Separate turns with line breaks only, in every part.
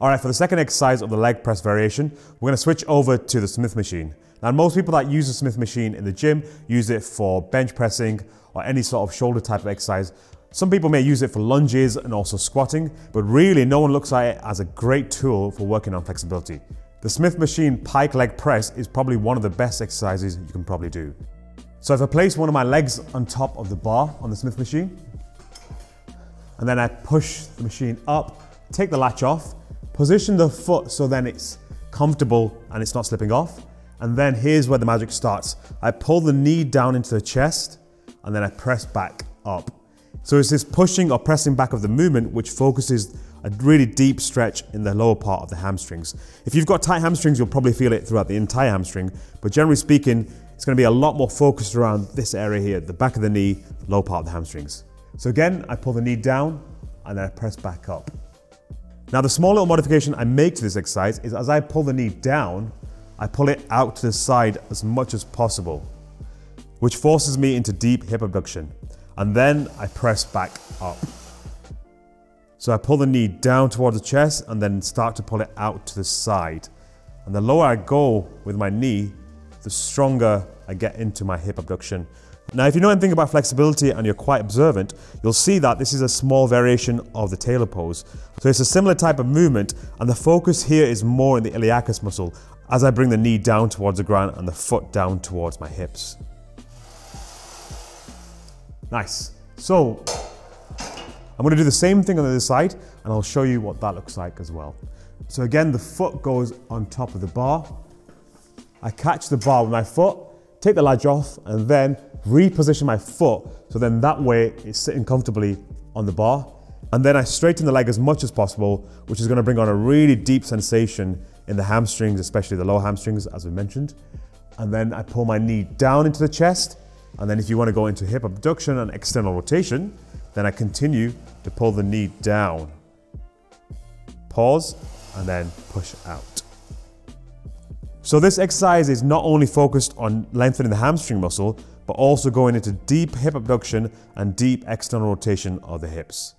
All right, for the second exercise of the leg press variation, we're going to switch over to the Smith machine. Now, most people that use the Smith machine in the gym use it for bench pressing or any sort of shoulder type of exercise. Some people may use it for lunges and also squatting, but really no one looks at it as a great tool for working on flexibility. The Smith machine pike leg press is probably one of the best exercises you can probably do. So if I place one of my legs on top of the bar on the Smith machine, and then I push the machine up, take the latch off, position the foot so then it's comfortable and it's not slipping off. And then here's where the magic starts. I pull the knee down into the chest and then I press back up. So it's this pushing or pressing back of the movement which focuses a really deep stretch in the lower part of the hamstrings. If you've got tight hamstrings, you'll probably feel it throughout the entire hamstring, but generally speaking, it's going to be a lot more focused around this area here, the back of the knee, lower part of the hamstrings. So again, I pull the knee down and then I press back up. Now the small little modification I make to this exercise is as I pull the knee down, I pull it out to the side as much as possible, which forces me into deep hip abduction. And then I press back up. So I pull the knee down towards the chest and then start to pull it out to the side. And the lower I go with my knee, the stronger I get into my hip abduction. Now, if you know anything about flexibility and you're quite observant, you'll see that this is a small variation of the tailor pose. So it's a similar type of movement, and the focus here is more in the iliacus muscle as I bring the knee down towards the ground and the foot down towards my hips. Nice. So I'm going to do the same thing on the other side, and I'll show you what that looks like as well. So again, the foot goes on top of the bar. I catch the bar with my foot, take the latch off, and then reposition my foot so then that way it's sitting comfortably on the bar. And then I straighten the leg as much as possible, which is going to bring on a really deep sensation in the hamstrings, especially the lower hamstrings, as we mentioned. And then I pull my knee down into the chest. And then if you want to go into hip abduction and external rotation, then I continue to pull the knee down. Pause, and then push out. So this exercise is not only focused on lengthening the hamstring muscle, but also going into deep hip abduction and deep external rotation of the hips.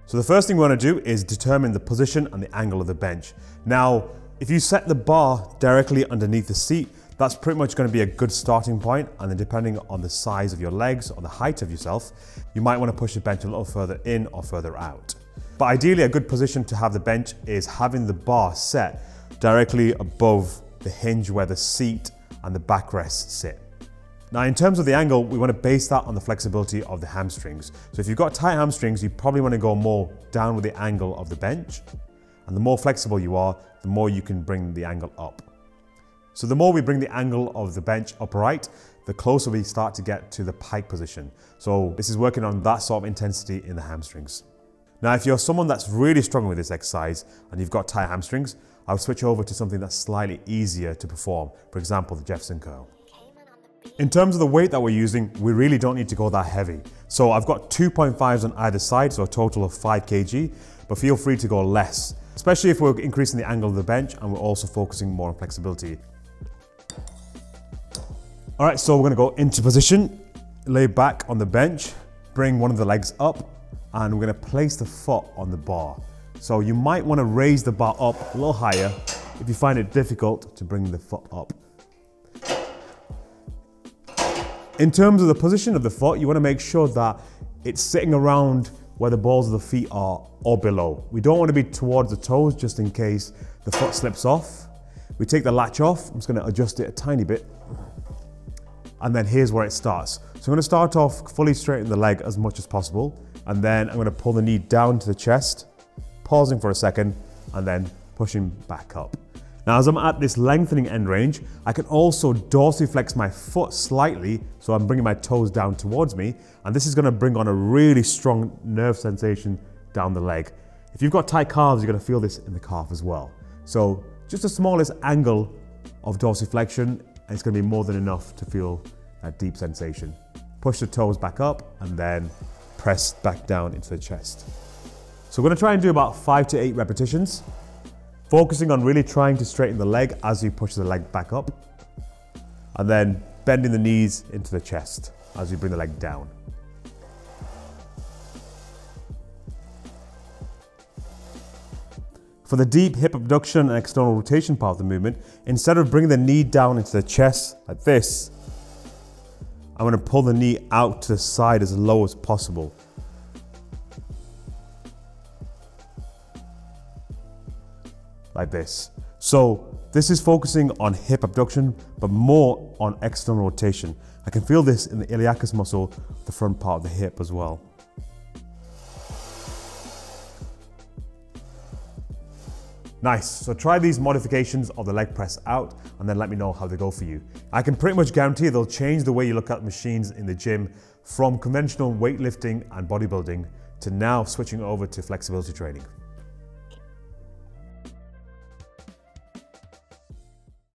So the first thing we want to do is determine the position and the angle of the bench. Now, if you set the bar directly underneath the seat, that's pretty much going to be a good starting point, and then depending on the size of your legs or the height of yourself, you might want to push the bench a little further in or further out. But ideally, a good position to have the bench is having the bar set directly above the hinge where the seat and the backrest sit. Now, in terms of the angle, we want to base that on the flexibility of the hamstrings. So if you've got tight hamstrings, you probably want to go more down with the angle of the bench. And the more flexible you are, the more you can bring the angle up. So the more we bring the angle of the bench upright, the closer we start to get to the pike position. So this is working on that sort of intensity in the hamstrings. Now, if you're someone that's really struggling with this exercise and you've got tight hamstrings, I would switch over to something that's slightly easier to perform. For example, the Jefferson curl. In terms of the weight that we're using, we really don't need to go that heavy. So I've got 2.5s on either side, so a total of 5 kg, but feel free to go less, especially if we're increasing the angle of the bench and we're also focusing more on flexibility. All right, so we're gonna go into position, lay back on the bench, bring one of the legs up, and we're gonna place the foot on the bar. So you might wanna raise the bar up a little higher if you find it difficult to bring the foot up. In terms of the position of the foot, you wanna make sure that it's sitting around where the balls of the feet are or below. We don't wanna be towards the toes just in case the foot slips off. We take the latch off, I'm just gonna adjust it a tiny bit. And then here's where it starts. So I'm gonna start off fully straighten the leg as much as possible. And then I'm gonna pull the knee down to the chest, pausing for a second, and then pushing back up. Now, as I'm at this lengthening end range, I can also dorsiflex my foot slightly, so I'm bringing my toes down towards me, and this is gonna bring on a really strong nerve sensation down the leg. If you've got tight calves, you're gonna feel this in the calf as well. So just the smallest angle of dorsiflexion, and it's gonna be more than enough to feel that deep sensation. Push the toes back up, and then press back down into the chest. So we're gonna try and do about 5 to 8 repetitions, focusing on really trying to straighten the leg as you push the leg back up, and then bending the knees into the chest as you bring the leg down. For the deep hip abduction and external rotation part of the movement, instead of bringing the knee down into the chest like this, I'm going to pull the knee out to the side as low as possible. Like this. So this is focusing on hip abduction, but more on external rotation. I can feel this in the iliacus muscle, the front part of the hip as well. Nice, so try these modifications of the leg press out and then let me know how they go for you. I can pretty much guarantee they'll change the way you look at machines in the gym from conventional weightlifting and bodybuilding to now switching over to flexibility training.